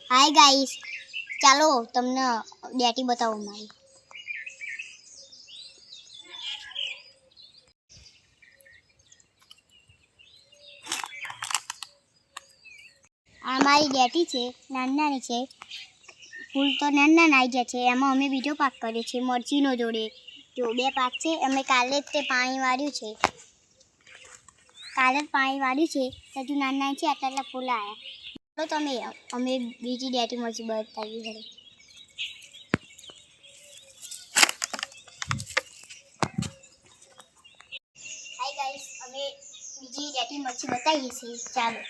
Hi guys, ચાલો તમને ડેટી બતાવો મારી. આ મારી ડેટી છે, નાની છે. ફૂલ તો નાના આવી ગયા છે. એમાં અમે બીજો પાક કર્યો છે મરચીનો જોડે. જો 2 પાક છે. અમે કાલે જ તે પાણી વાળ્યું છે. હજુ નાના છે, આટલા ફૂલ આવ્યા. તો અમે બીજી ડેટી મરચી બતાવી છે. હાય ગાઈસ, અમે બીજી ડેટી મરચી બતાવીએ છીએ. ચાલો.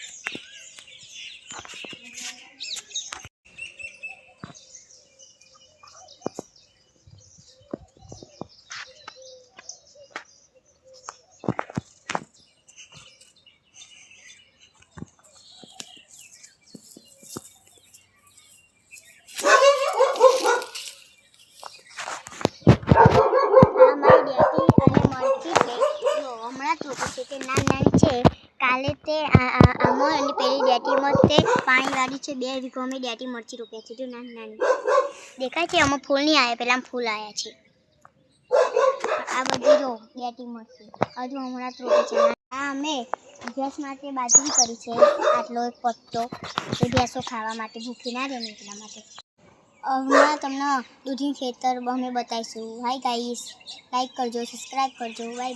કાલે તે આમાં અને પેલી ડેટીમાં તે પાણી વાળી છે. 2 વીઘો અમે ડેટી મરચી રોપ્યા છે. જો નાની દેખાય છે. આમાં ફૂલ નહીં આવ્યા, પેલા ફૂલ આવ્યા છે. આ બધી જો ડેટી મરચી હજુ હમણાં જ રોપી છે. આ અમે ગેસ માટે બાજરી કરી છે. આટલો એક પત્તો એ ભેંસો ખાવા માટે ભૂખી ના રહે ને એટલા માટે. હમણાં તમને દૂધીનું ખેતર અમે બતાવીશું. હાય ગાઈસ, લાઈક કરજો, સબસ્ક્રાઈબ કરજો. બાય.